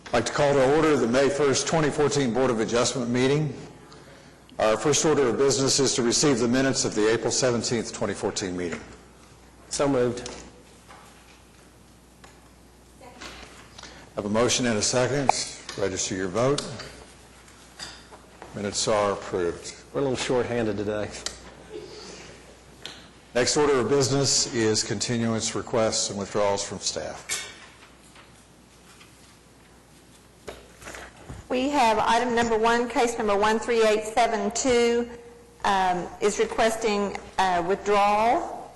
I'd like to call to order the May 1st, 2014 Board of Adjustment meeting. Our first order of business is to receive the minutes of the April 17th, 2014 meeting. So moved. I have a motion and a second. Register your vote. Minutes are approved. We're a little short-handed today. Next order of business is continuance requests and withdrawals from staff. We have item number 1, case number 13872 is requesting withdrawal.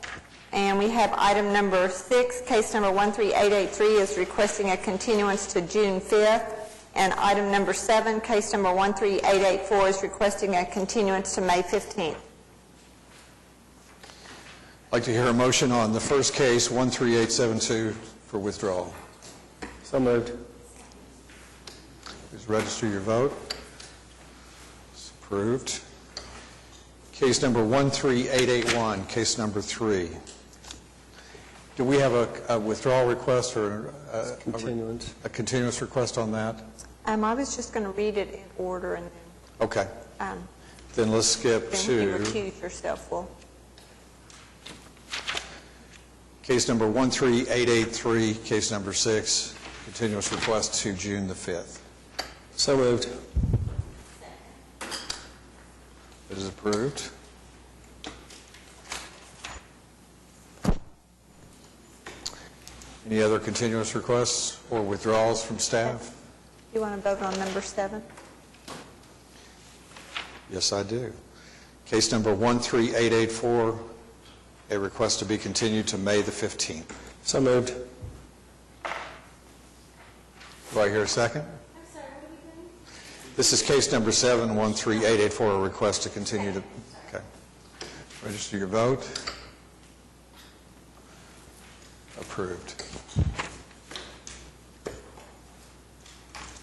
And we have item number 6, case number 13883 is requesting a continuance to June 5th. And item number 7, case number 13884 is requesting a continuance to May 15th. I'd like to hear a motion on the first case, 13872, for withdrawal. So moved. Please register your vote. It's approved. Case number 13881, case number 3. Do we have a withdrawal request or a continuance request on that? I was just going to read it in order and then... Okay. Then let's skip then to... you recuse yourself. Well, case number 13883, case number 6, continuous request to June the 5th. So moved. It is approved. Any other continuous requests or withdrawals from staff? you want to vote on number 7? Yes, I do. Case number 13884, a request to be continued to May the 15th. So moved. Do I hear a second? I'm sorry, what are we doing? This is case number 7, 13884, a request to continue to... Okay. Register your vote. Approved.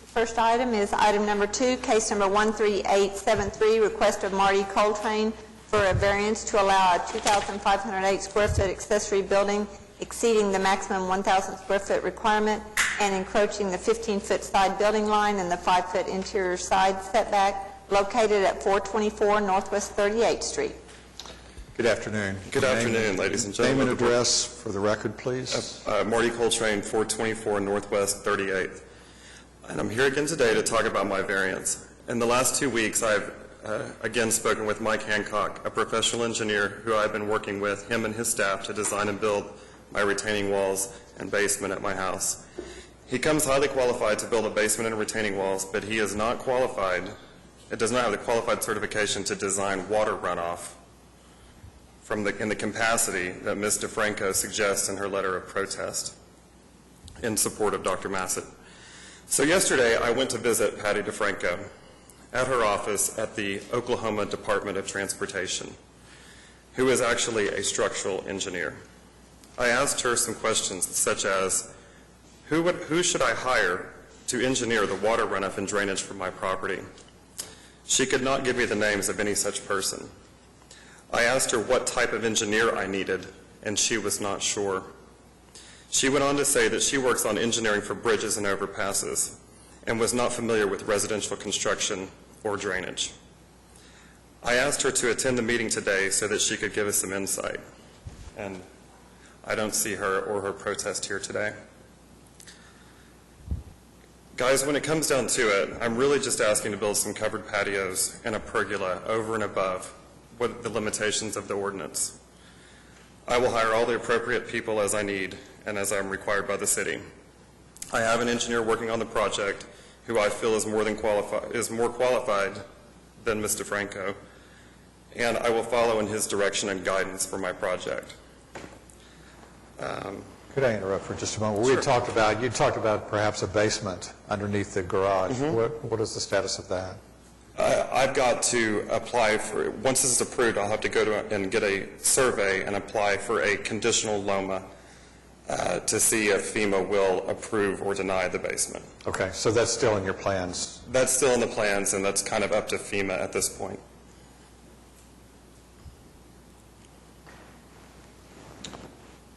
First item is item number 2, case number 13873, request of Marty Coltrane for a variance to allow a 2,508 square foot accessory building exceeding the maximum 1,000 square foot requirement and encroaching the 15-foot side building line and the 5-foot interior side setback located at 424 Northwest 38th Street. Good afternoon. Good afternoon, ladies and gentlemen. Name and address for the record, please. Marty Coltrane, 424 Northwest 38th. And I'm here again today to talk about my variance. In the last 2 weeks, I've again spoken with Mike Hancock, a professional engineer who I've been working with, him and his staff, to design and build my retaining walls and basement at my house. He comes highly qualified to build a basement and retaining walls, but he is not qualified, it does not have the qualified certification to design water runoff in the capacity that Ms. DeFranco suggests in her letter of protest in support of Dr. Massett. So yesterday, I went to visit Patty DeFranco at her office at the Oklahoma Department of Transportation, who is actually a structural engineer. I asked her some questions such as, who should I hire to engineer the water runoff and drainage from my property? She could not give me the names of any such person. I asked her what type of engineer I needed, and she was not sure. She went on to say that she works on engineering for bridges and overpasses and was not familiar with residential construction or drainage. I asked her to attend the meeting today so that she could give us some insight, and I don't see her or her protest here today. Guys, when it comes down to it, I'm really just asking to build some covered patios and a pergola over and above what the limitations of the ordinance. I will hire all the appropriate people as I need and as I'm required by the city. I have an engineer working on the project who I feel is more qualified than Ms. DeFranco, and I will follow in his direction and guidance for my project. Could I interrupt for just a moment? Sure. You talked about perhaps a basement underneath the garage. Mm-hmm. What is the status of that? I've got to apply for, once this is approved, I'll have to go and get a survey and apply for a conditional LOMA to see if FEMA will approve or deny the basement. Okay, so that's still in your plans? That's still in the plans, and that's kind of up to FEMA at this point.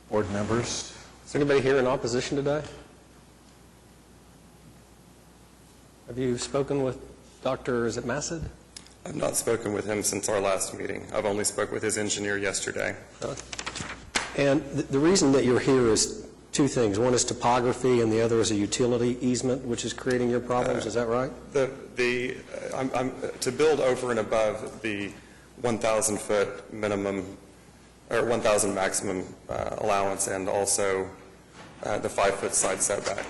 Board members? Is anybody here in opposition today? Have you spoken with Dr., is it Massid? I've not spoken with him since our last meeting. I've only spoke with his engineer yesterday. And the reason that you're here is two things. One is topography, and the other is a utility easement, which is creating your problems. Is that right? To build over and above the 1,000-foot minimum, or 1,000 maximum allowance, and also the 5-foot side setback.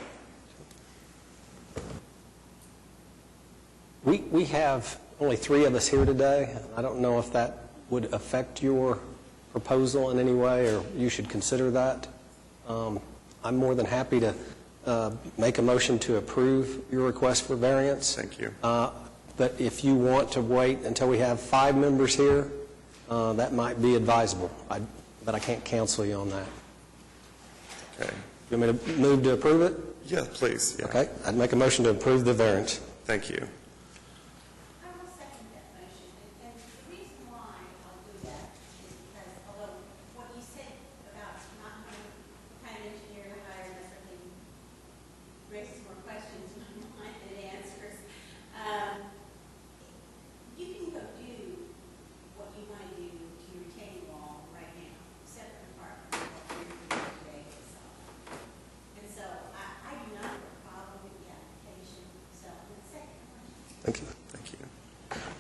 We have only 3 of us here today. I don't know if that would affect your proposal in any way, or you should consider that. I'm more than happy to make a motion to approve your request for variance. Thank you. But if you want to wait until we have 5 members here, that might be advisable. But I can't counsel you on that. Okay. You want me to move to approve it? Yeah, please. Yeah. Okay. I'd make a motion to approve the variance. Thank you. I will second that motion, and the reason why I'll do that is because although what you said about not knowing what kind of engineer to hire and that sort of thing raises more questions in my mind than it answers, you can go do what you want to do to your retaining wall right now, separate and apart from what you're doing today itself. And so I do not have a problem with the application, so the second motion. Thank you. Thank you.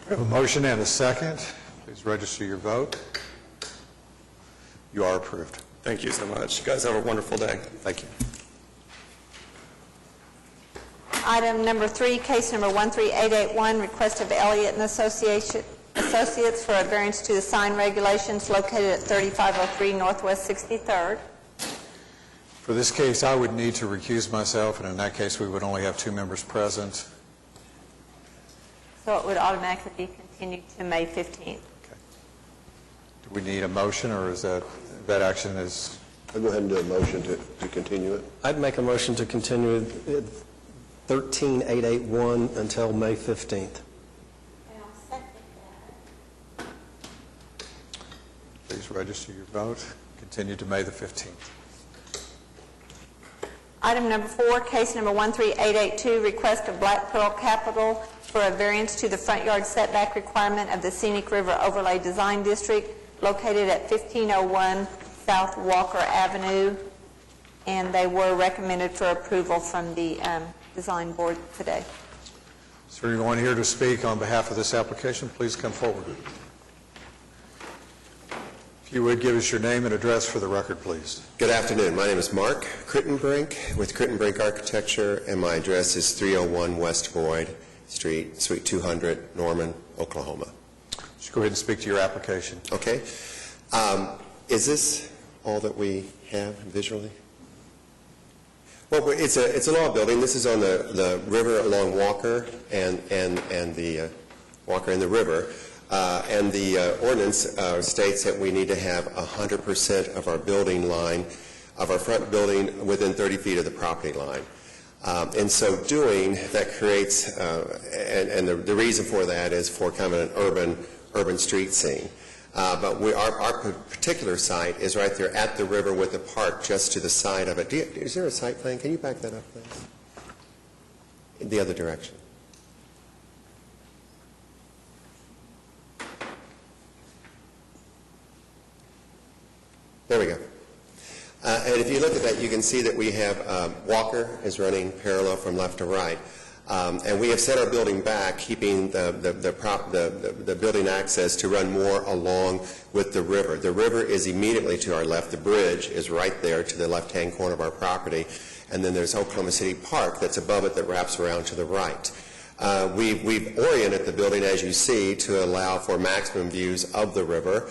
We have a motion and a second. Please register your vote. You are approved. Thank you so much. You guys have a wonderful day. Thank you. Item number 3, case number 13881, request of Elliott and Associates for a variance to the sign regulations located at 3503 Northwest 63rd. For this case, I would need to recuse myself, and in that case, we would only have 2 members present. So it would automatically be continued to May 15th. Do we need a motion, or is that action is... I'll go ahead and do a motion to continue it. I'd make a motion to continue 13881 until May 15th. And I'll second that. Please register your vote. Continue to May the 15th. Item number 4, case number 13882, request of Black Pearl Capital for a variance to the front yard setback requirement of the Scenic River Overlay Design District located at 1501 South Walker Avenue, and they were recommended for approval from the design board today. Is there anyone here to speak on behalf of this application? Please come forward. If you would give us your name and address for the record, please. Good afternoon. My name is Mark Crittenbrink with Crittenbrink Architecture, and my address is 301 West Boyd Street, Suite 200, Norman, Oklahoma. Just go ahead and speak to your application. Okay. Is this all that we have visually? Well, it's a law building. This is on the river along Walker and the Walker and the river. And the ordinance states that we need to have 100% of our building line, of our front building, within 30 feet of the property line. In so doing, that creates, and the reason for that is for kind of an urban street scene. But our particular site is right there at the river with the park just to the side of it. Is there a site plan? Can you back that up, please? In the other direction. There we go. And if you look at that, you can see that we have Walker is running parallel from left to right. And we have set our building back, keeping the building access to run more along with the river. The river is immediately to our left. The bridge is right there to the left-hand corner of our property. And then there's Oklahoma City Park that's above it that wraps around to the right. We've oriented the building, as you see, to allow for maximum views of the river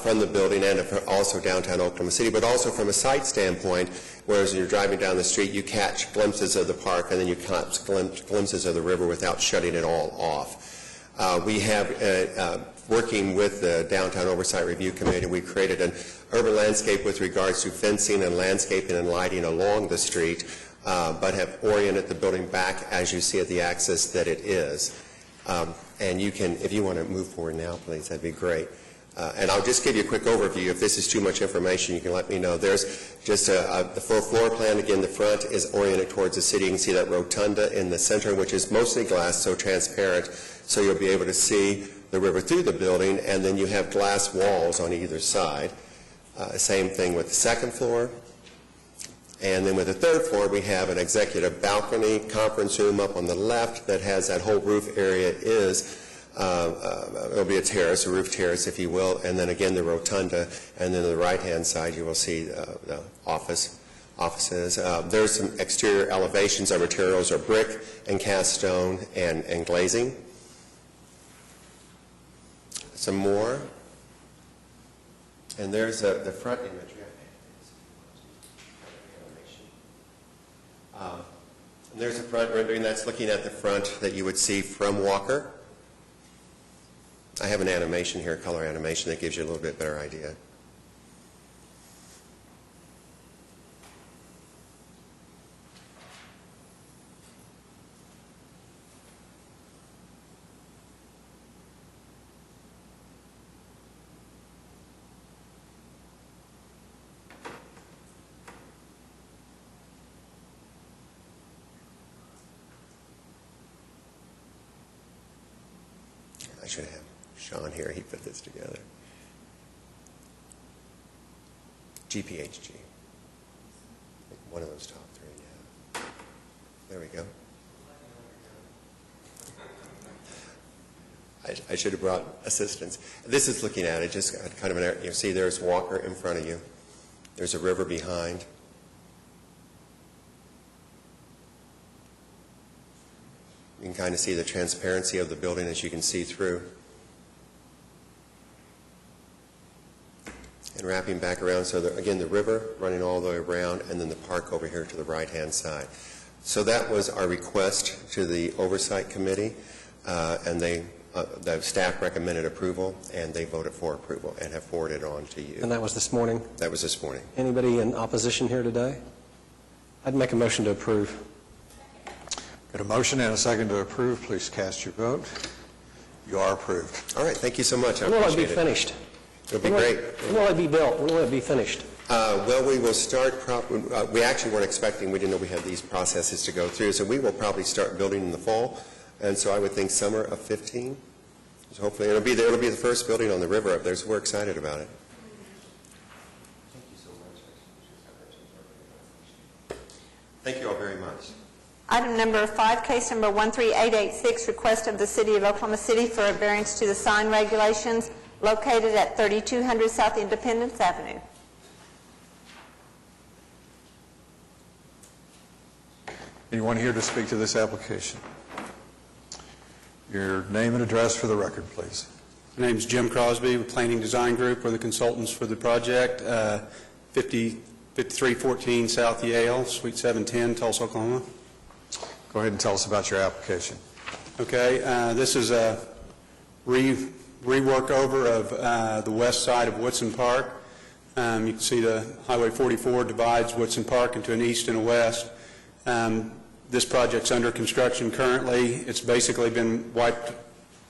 from the building and also downtown Oklahoma City, but also from a site standpoint, whereas you're driving down the street, you catch glimpses of the park and then you catch glimpses of the river without shutting it all off. We have, working with the Downtown Oversight Review Committee, we created an urban landscape with regards to fencing and landscaping and lighting along the street, but have oriented the building back, as you see at the axis, that it is. And you can, if you want to move forward now, please, that'd be great. And I'll just give you a quick overview. If this is too much information, you can let me know. There's just the full floor plan. Again, the front is oriented towards the city. You can see that rotunda in the center, which is mostly glass, so transparent, so you'll be able to see the river through the building, and then you have glass walls on either side. Same thing with the second floor. And then with the third floor, we have an executive balcony conference room up on the left that has that whole roof area it'll be a terrace, a roof terrace, if you will, and then again the rotunda, and then on the right-hand side you will see the offices. There's some exterior elevations. Our materials are brick and cast stone and glazing. Some more. And there's the front imagery. And there's a front rendering that's looking at the front that you would see from Walker. I have an animation here, a color animation, that gives you a little bit better idea. I should have Sean here, he put this together. GPHG. One of those top three, yeah. There we go. I should have brought assistance. This is looking at it, just kind of an, you see there's Walker in front of you. There's a river behind. You can kind of see the transparency of the building as you can see through. And wrapping back around, so again, the river running all the way around, and then the park over here to the right-hand side. So that was our request to the Oversight Committee, and the staff recommended approval, and they voted for approval and have forwarded it on to you. And that was this morning? That was this morning. Anybody in opposition here today? I'd make a motion to approve. Got a motion and a second to approve. Please cast your vote. You are approved. All right, thank you so much. I When will it be appreciate it. finished? It'll be great. When will it be built? When will it be finished? Well, we will start, we actually weren't expecting, we didn't know we had these processes to go through, so we will probably start building in the fall, and so I would think summer of 15. So hopefully it'll be the first building on the river up there, so we're excited about it. Thank you all very much. Item number 5, case number 13886, request of the City of Oklahoma City for a variance to the sign regulations located at 3200 South Independence Avenue. Anyone here to speak to this application? Your name and address for the record, please. My name is Jim Crosby with Planning Design Group. We're the consultants for the project. 5314 South Yale, Suite 710, Tulsa, Oklahoma. Go ahead and tell us about your application. Okay, this is a rework over of the west side of Woodson Park. You can see the Highway 44 divides Woodson Park into an east and a west. This project's under construction currently. It's basically been wiped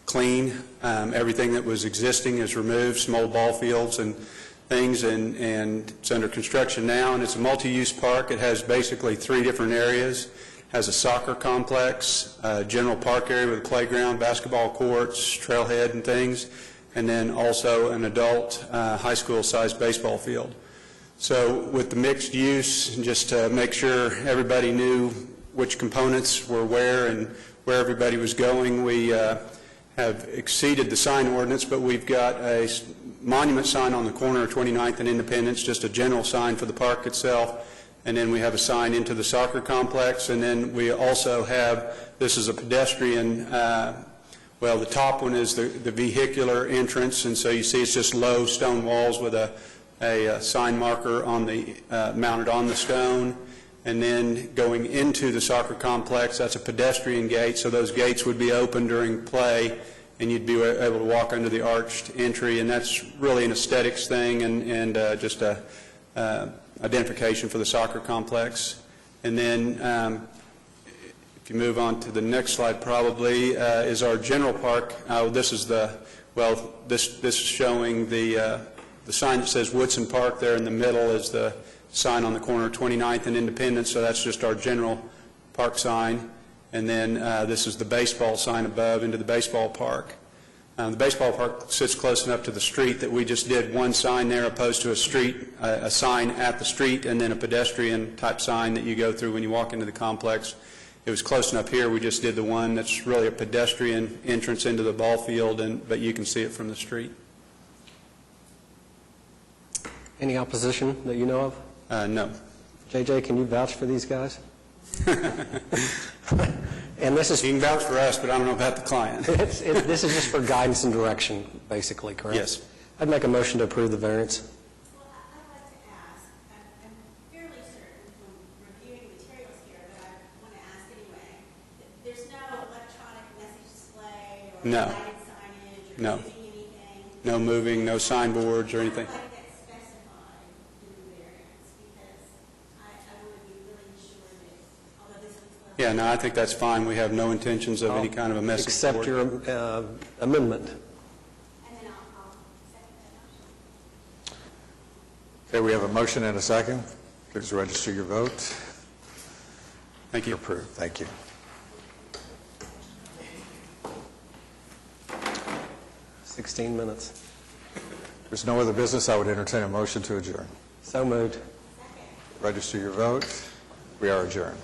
clean. Everything that was existing is removed, some old ball fields and things, and it's under construction now, and it's a multi-use park. It has basically 3 different areas. It has a soccer complex, a general park area with a playground, basketball courts, trailhead and things, and then also an adult high school-sized baseball field. So with the mixed use, just to make sure everybody knew which components were where and where everybody was going, we have exceeded the sign ordinance, but we've got a monument sign on the corner of 29th and Independence, just a general sign for the park itself, and then we have a sign into the soccer complex, and then we also have, this is a pedestrian, well, the top one is the vehicular entrance, and so you see it's just low stone walls with a sign marker on the mounted on the stone. And then going into the soccer complex, that's a pedestrian gate, so those gates would be open during play, and you'd be able to walk under the arched entry, and that's really an aesthetics thing and just a identification for the soccer complex. And then if If you move on to the next slide, probably, is our general park. This is this is showing the sign that says Woodson Park there in the middle is the sign on the corner of 29th and Independence, so that's just our general park sign. And then this is the baseball sign above into the baseball park. The baseball park sits close enough to the street that we just did one sign there opposed to a sign at the street and then a pedestrian type sign that you go through when you walk into the complex. It was close enough here, we just did the one that's really a pedestrian entrance into the ball field, but you can see it from the street. Any opposition that you know of? No. JJ, can you vouch for these guys? And this is, You can vouch for us, but I don't know about the client. this is just for guidance and direction, basically, correct? Yes. I'd make a motion to approve the variance. Well, I'd like to ask, I'm fairly certain from reviewing materials here, but I want to ask anyway, that there's no electronic message display or No. lighted signage or No. moving anything? No moving, no signboards or anything. I'd like that specified in the variance, because I want to be really sure that, although this was... Yeah, no, I think that's fine. We have no intentions of any kind of a message Accept board. your amendment. And then I'll second that motion. Okay, we have a motion and a second. Please register your vote. Thank you. Approved. Thank you. $16 minutes. There's no other business. I would entertain a motion to adjourn. So moved. Register your vote. We are adjourned.